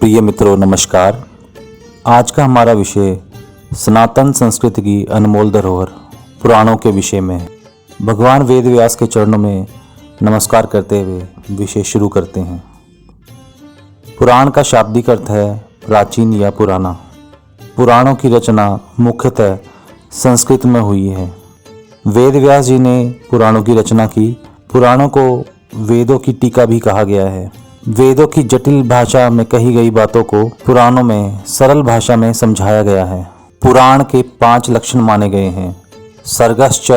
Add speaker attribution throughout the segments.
Speaker 1: प्रिय मित्रों नमस्कार। आज का हमारा विषय सनातन संस्कृति की अनमोल धरोहर पुराणों के विषय में है। भगवान वेद व्यास के चरणों में नमस्कार करते हुए विषय शुरू करते हैं। पुराण का शाब्दिक अर्थ है प्राचीन या पुराना। पुराणों की रचना मुख्यतः संस्कृत में हुई है। वेद व्यास जी ने पुराणों की रचना की। पुराणों को वेदों की टीका भी कहा गया है। वेदों की जटिल भाषा में कही गई बातों को पुराणों में सरल भाषा में समझाया गया है। पुराण के 5 लक्षण माने गए हैं। सर्गश्च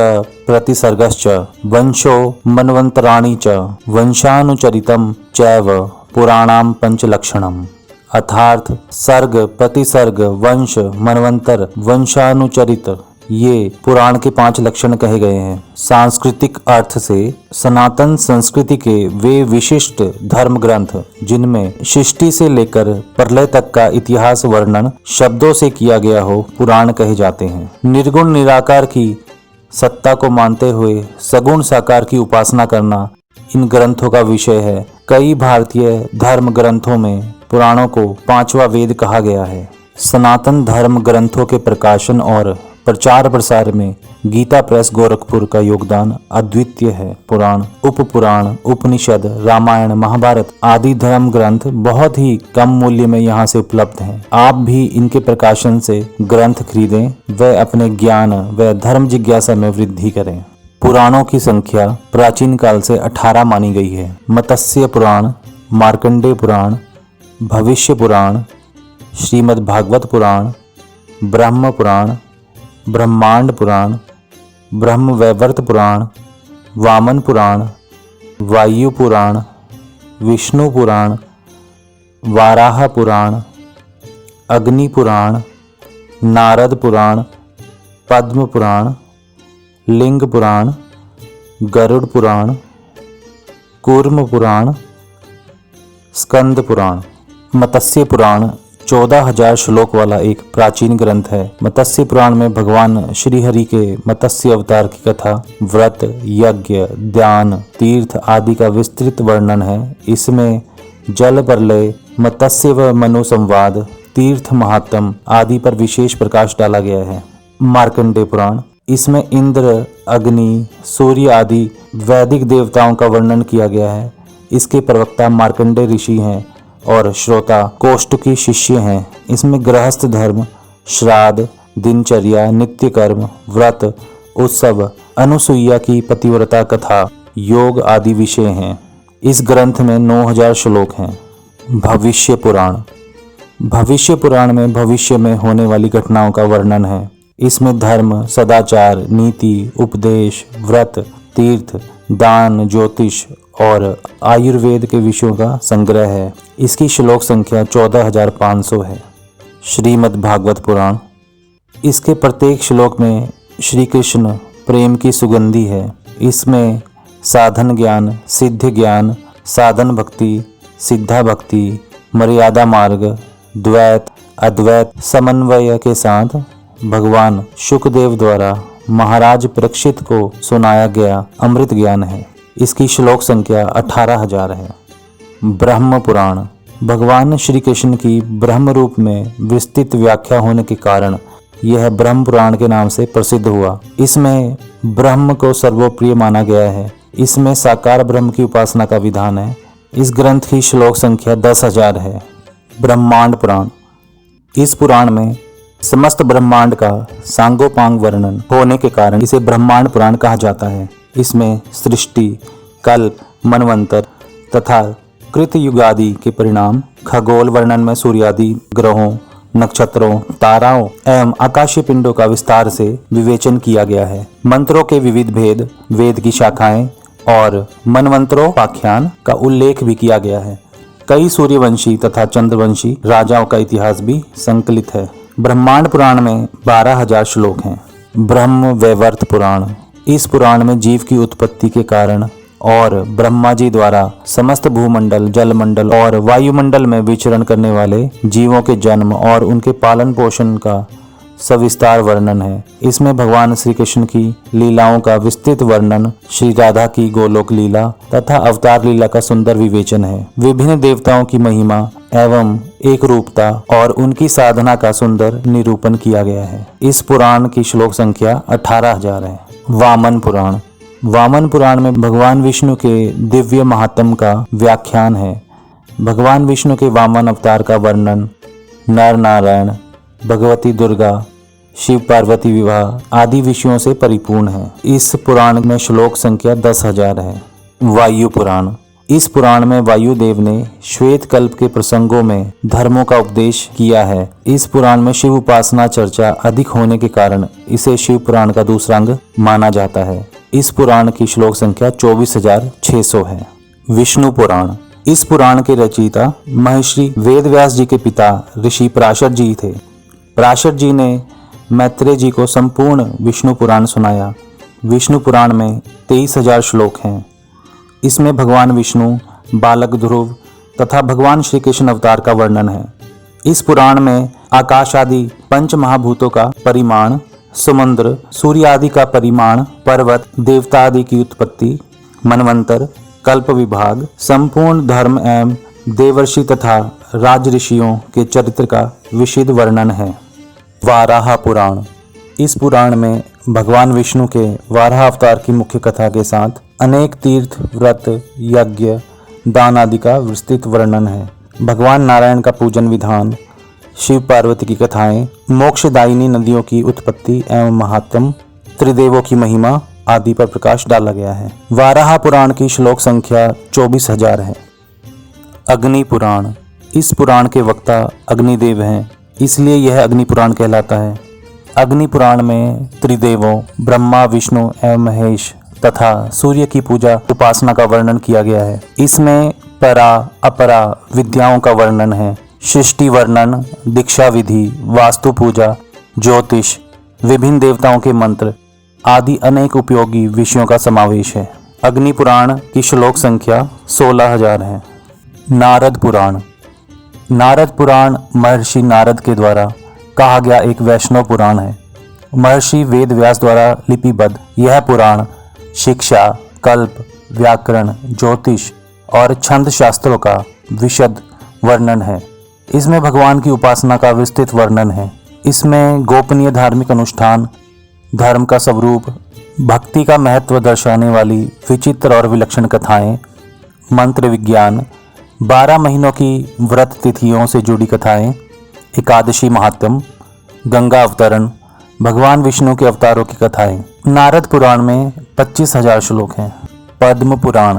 Speaker 1: प्रतिसर्गश्च वंशो मनवंतराणि च वंशानुचरितम चैव पुराणाम 5 लक्षणम। अर्थात सर्ग, प्रतिसर्ग, वंश, मनवंतर, वंशानुचरित ये पुराण के 5 लक्षण कहे गए हैं। सांस्कृतिक अर्थ से सनातन संस्कृति के वे विशिष्ट धर्म ग्रंथ जिनमें सृष्टि से लेकर प्रलय तक का इतिहास वर्णन शब्दों से किया गया हो पुराण कहे जाते हैं। निर्गुण निराकार की सत्ता को मानते हुए सगुण साकार की उपासना करना इन ग्रंथों का विषय है। कई भारतीय धर्म ग्रंथों में पुराणों को 5वां वेद कहा गया है। सनातन धर्म ग्रंथों के प्रकाशन और प्रचार प्रसार में गीता प्रेस गोरखपुर का योगदान अद्वितीय है। पुराण, उपपुराण, उपनिषद, रामायण, महाभारत आदि धर्म ग्रंथ बहुत ही कम मूल्य में यहाँ से उपलब्ध हैं। आप भी इनके प्रकाशन से ग्रंथ खरीदें व अपने ज्ञान व धर्म जिज्ञासा में वृद्धि करें। पुराणों की संख्या प्राचीन काल से 18 मानी गई है। मत्स्य पुराण, मार्कंडेय पुराण, भविष्य पुराण, श्रीमद् भागवत पुराण, ब्रह्म पुराण, ब्रह्मांड पुराण, ब्रह्म वैवर्त पुराण, वामन पुराण, वायु पुराण, विष्णु पुराण, वाराह पुराण, अग्नि पुराण, नारद पुराण, पद्म पुराण, लिंग पुराण, गरुड़ पुराण, कूर्म पुराण, स्कंद पुराण। मत्स्य पुराण 14,000 श्लोक वाला एक प्राचीन ग्रंथ है। मत्स्य पुराण में भगवान श्री हरि के मत्स्य अवतार की कथा, व्रत, यज्ञ, ध्यान, तीर्थ आदि का विस्तृत वर्णन है। इसमें जल प्रलय, मत्स्य व मनु संवाद, तीर्थ महात्म आदि पर विशेष प्रकाश डाला गया है। मार्कंडेय पुराण, इसमें इंद्र, अग्नि, सूर्य आदि वैदिक देवताओं का वर्णन किया गया है। इसके प्रवक्ता मार्कंडेय ऋषि हैं और श्रोता कौष्टुकी शिष्य हैं। इसमें गृहस्थ धर्म, श्राद्ध, दिनचर्या, नित्य कर्म, व्रत, उत्सव, अनुसुईया की पतिव्रता कथा, योग आदि विषय हैं। इस ग्रंथ में 9,000 श्लोक हैं। भविष्य पुराण, भविष्य पुराण में भविष्य में होने वाली घटनाओं का वर्णन है। इसमें धर्म, सदाचार, नीति, उपदेश, व्रत, तीर्थ, दान, ज्योतिष और आयुर्वेद के विषयों का संग्रह है। इसकी श्लोक संख्या 14,500 है। श्रीमद् भागवत पुराण, इसके प्रत्येक श्लोक में श्री कृष्ण प्रेम की सुगंधी है। इसमें साधन ज्ञान, सिद्ध ज्ञान, साधन भक्ति, सिद्धा भक्ति, मर्यादा मार्ग, द्वैत, अद्वैत समन्वय के साथ भगवान शुकदेव द्वारा महाराज परीक्षित को सुनाया गया अमृत ज्ञान है। इसकी श्लोक संख्या 18,000 है। ब्रह्म पुराण, भगवान श्री कृष्ण की ब्रह्म रूप में विस्तृत व्याख्या होने के कारण यह ब्रह्म पुराण के नाम से प्रसिद्ध हुआ। इसमें ब्रह्म को सर्वप्रिय माना गया है। इसमें साकार ब्रह्म की उपासना का विधान है। इस ग्रंथ की श्लोक संख्या 10,000 है। ब्रह्मांड पुराण, इस पुराण में समस्त ब्रह्मांड का सांगोपांग वर्णन होने के कारण इसे ब्रह्मांड पुराण कहा जाता है। इसमें सृष्टि, कल्प, मनवंतर तथा कृत युगादि के परिणाम, खगोल वर्णन में सूर्यादि ग्रहों, नक्षत्रों, ताराओं एवं आकाशीय पिंडों का विस्तार से विवेचन किया गया है। मंत्रों के विविध भेद, वेद की शाखाएं और मनवंतरोपाख्यान का उल्लेख भी किया गया है। कई सूर्यवंशी तथा चंद्रवंशी राजाओं का इतिहास भी संकलित है। ब्रह्मांड पुराण में 12,000 श्लोक हैं। ब्रह्म वैवर्त पुराण, इस पुराण में जीव की उत्पत्ति के कारण और ब्रह्मा जी द्वारा समस्त भूमंडल, जलमंडल और वायुमंडल में विचरण करने वाले जीवों के जन्म और उनके पालन पोषण का सविस्तार वर्णन है। इसमें भगवान श्री कृष्ण की लीलाओं का विस्तृत वर्णन, श्री राधा की गोलोक लीला तथा अवतार लीला का सुंदर विवेचन है। विभिन्न देवताओं की महिमा एवं एक रूपता और उनकी साधना का सुंदर निरूपण किया गया है। इस पुराण की श्लोक संख्या 18,000 है। वामन पुराण। वामन पुराण में भगवान विष्णु के दिव्य महात्म का व्याख्यान है। भगवान विष्णु के वामन अवतार का वर्णन, नर नारायण, भगवती दुर्गा, शिव पार्वती विवाह आदि विषयों से परिपूर्ण है। इस पुराण में श्लोक संख्या 10,000 है। वायु पुराण। इस पुराण में वायुदेव ने श्वेत कल्प के प्रसंगों में धर्मों का उपदेश किया है। इस पुराण में शिव उपासना चर्चा अधिक होने के कारण इसे शिव पुराण का दूसरा अंग माना जाता है। इस पुराण की श्लोक संख्या 24,600 है। विष्णु पुराण। इस पुराण के रचयिता महर्षि वेदव्यास जी के पिता ऋषि पराशर जी थे। पराशर जी ने मैत्रेय जी को संपूर्ण विष्णु पुराण सुनाया। विष्णु पुराण में 23,000 श्लोक हैं। इसमें भगवान विष्णु, बालक ध्रुव तथा भगवान श्री कृष्ण अवतार का वर्णन है। इस पुराण में आकाश आदि पंच महाभूतों का परिमाण, समुद्र, सूर्य आदि का परिमाण, पर्वत, देवता आदि की उत्पत्ति, मनवंतर, कल्प विभाग, संपूर्ण धर्म एवं देवर्षि तथा राज ऋषियों के चरित्र का विशद वर्णन है। वाराह पुराण। इस पुराण में भगवान विष्णु के वाराह अवतार की मुख्य कथा के साथ अनेक तीर्थ, व्रत, यज्ञ, दान आदि का विस्तृत वर्णन है। भगवान नारायण का पूजन विधान, शिव पार्वती की कथाएं, मोक्षदायिनी नदियों की उत्पत्ति एवं महात्म, त्रिदेवों की महिमा आदि पर प्रकाश डाला गया है। वाराह पुराण की श्लोक संख्या 24,000 है। अग्नि पुराण। इस पुराण के वक्ता अग्निदेव हैं, इसलिए यह अग्नि पुराण कहलाता है। अग्नि पुराण में त्रिदेवों ब्रह्मा, विष्णु एवं महेश तथा सूर्य की पूजा उपासना का वर्णन किया गया है। इसमें परा अपरा विद्याओं का वर्णन है। सृष्टि वर्णन, दीक्षा विधि, वास्तु पूजा, ज्योतिष, विभिन्न देवताओं के मंत्र आदि अनेक उपयोगी विषयों का समावेश है। अग्नि पुराण की श्लोक संख्या 16,000 है। नारद पुराण। नारद पुराण महर्षि नारद के द्वारा कहा गया एक वैष्णव पुराण है। महर्षि वेदव्यास द्वारा लिपिबद्ध यह पुराण शिक्षा, कल्प, व्याकरण, ज्योतिष और छंद शास्त्रों का विशद वर्णन है। इसमें भगवान की उपासना का विस्तृत वर्णन है। इसमें गोपनीय धार्मिक अनुष्ठान, धर्म का स्वरूप, भक्ति का महत्व दर्शाने वाली विचित्र और विलक्षण कथाएं, मंत्र विज्ञान, 12 महीनों की व्रत तिथियों से जुड़ी कथाएं, एकादशी महात्म, गंगा अवतरण, भगवान विष्णु के अवतारों की कथाएं। नारद पुराण में 25,000 श्लोक हैं। पद्म पुराण।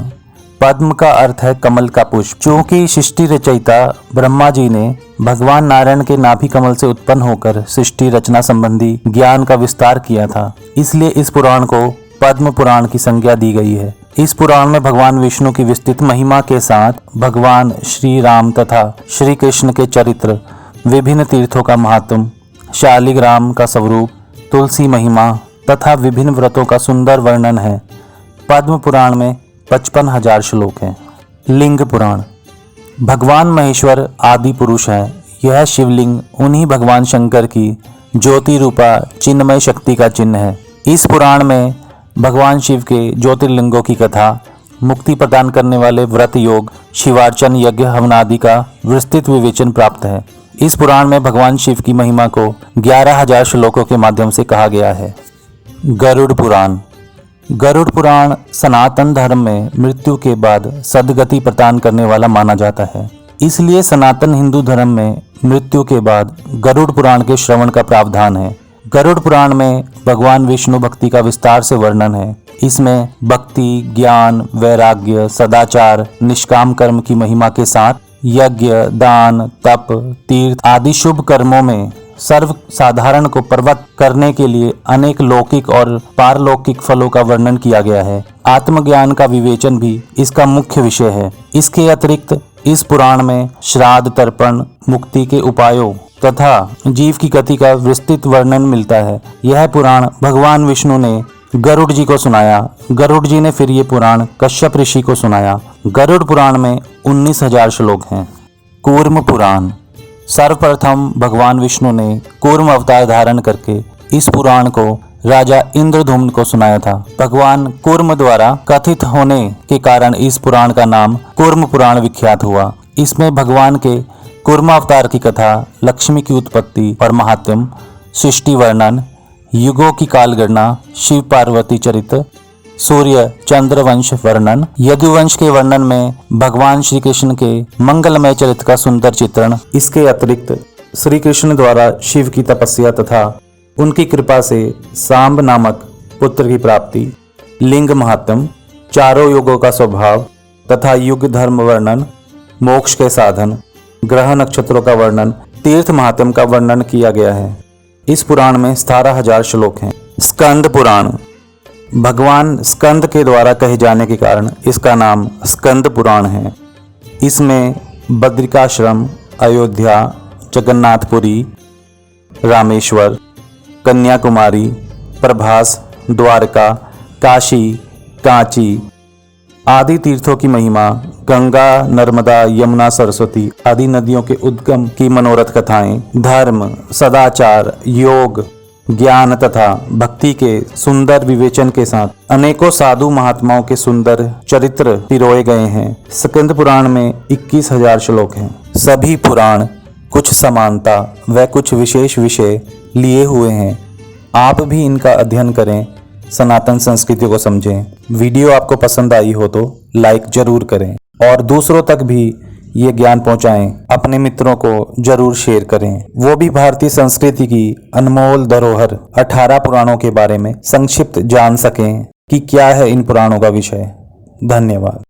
Speaker 1: पद्म का अर्थ है कमल का पुष्प। चूंकि सृष्टि रचयिता ब्रह्मा जी ने भगवान नारायण के नाभि कमल से उत्पन्न होकर सृष्टि रचना संबंधी ज्ञान का विस्तार किया था, इसलिए इस पुराण को पद्म पुराण की संज्ञा दी गई है। इस पुराण में भगवान विष्णु की विस्तृत महिमा के साथ भगवान श्री राम तथा श्री कृष्ण के चरित्र, विभिन्न तीर्थों का महात्म, शालिग्राम का स्वरूप, तुलसी महिमा तथा विभिन्न व्रतों का सुंदर वर्णन है। पद्म पुराण में 55,000 श्लोक हैं। लिंग पुराण। भगवान महेश्वर आदि पुरुष है। यह शिवलिंग उन्हीं भगवान शंकर की ज्योति रूपा चिन्मय शक्ति का चिन्ह है। इस पुराण में भगवान शिव के ज्योतिर्लिंगों की कथा, मुक्ति प्रदान करने वाले व्रत योग, शिवार्चन, यज्ञ, हवन आदि का विस्तृत विवेचन प्राप्त है। इस पुराण में भगवान शिव की महिमा को 11,000 श्लोकों के माध्यम से कहा गया है। गरुड़ पुराण। गरुड़ पुराण सनातन धर्म में मृत्यु के बाद सद्गति प्रदान करने वाला माना जाता है। इसलिए सनातन हिंदू धर्म में मृत्यु के बाद गरुड़ पुराण के श्रवण का प्रावधान है। गरुड़ पुराण में भगवान विष्णु भक्ति का विस्तार से वर्णन है। इसमें भक्ति, ज्ञान, वैराग्य, सदाचार, निष्काम कर्म की महिमा के साथ यज्ञ, दान, तप, तीर्थ आदि शुभ कर्मों में सर्व साधारण को पर्वत करने के लिए अनेक लौकिक और पारलौकिक फलों का वर्णन किया गया है। आत्मज्ञान का विवेचन भी इसका मुख्य विषय है। इसके अतिरिक्त इस पुराण में श्राद्ध, तर्पण, मुक्ति के उपायों तथा जीव की गति का विस्तृत वर्णन मिलता है। यह पुराण भगवान विष्णु ने गरुड़ जी को सुनाया। गरुड़ जी ने फिर ये पुराण कश्यप ऋषि को सुनाया। गरुड़ पुराण में 19,000 श्लोक हैं। कूर्म पुराण। सर्वप्रथम भगवान विष्णु ने कूर्म अवतार धारण करके इस पुराण को राजा इंद्रधुम्न को सुनाया था। भगवान कूर्म द्वारा कथित होने के कारण इस पुराण का नाम कूर्म पुराण विख्यात हुआ। इसमें भगवान के कूर्मा अवतार की कथा, लक्ष्मी की उत्पत्ति और महात्म, सृष्टि वर्णन, युगों की कालगणना, शिव पार्वती चरित्र, सूर्य चंद्र वंश वर्णन, यदुवंश के वर्णन में भगवान श्री कृष्ण के मंगलमय चरित्र का सुंदर चित्रण। इसके अतिरिक्त श्री कृष्ण द्वारा शिव की तपस्या तथा उनकी कृपा से सांब नामक पुत्र की प्राप्ति, लिंग महात्म, चारों युगों का स्वभाव तथा युग धर्म वर्णन, मोक्ष के साधन, ग्रह नक्षत्रों का वर्णन, तीर्थ महात्म का वर्णन किया गया है। इस पुराण में 17,000 श्लोक हैं। स्कंद पुराण भगवान स्कंद के द्वारा कहे जाने के कारण इसका नाम स्कंद पुराण है। इसमें बद्रिकाश्रम, अयोध्या, जगन्नाथपुरी, रामेश्वर, कन्याकुमारी, प्रभास, द्वारका, काशी, कांची आदि तीर्थों की महिमा, गंगा, नर्मदा, यमुना, सरस्वती आदि नदियों के उद्गम की मनोरथ कथाएं, धर्म, सदाचार, योग, ज्ञान तथा भक्ति के सुंदर विवेचन के साथ अनेकों साधु महात्माओं के सुंदर चरित्र पिरोए गए हैं। स्कंद पुराण में 21,000 श्लोक हैं। सभी पुराण कुछ समानता व कुछ विशेष विषय लिए हुए हैं। आप भी इनका अध्ययन करें, सनातन संस्कृति को समझें। वीडियो आपको पसंद आई हो तो लाइक जरूर करें और दूसरों तक भी ये ज्ञान पहुंचाएं। अपने मित्रों को जरूर शेयर करें, वो भी भारतीय संस्कृति की अनमोल धरोहर 18 पुराणों के बारे में संक्षिप्त जान सकें कि क्या है इन पुराणों का विषय। धन्यवाद।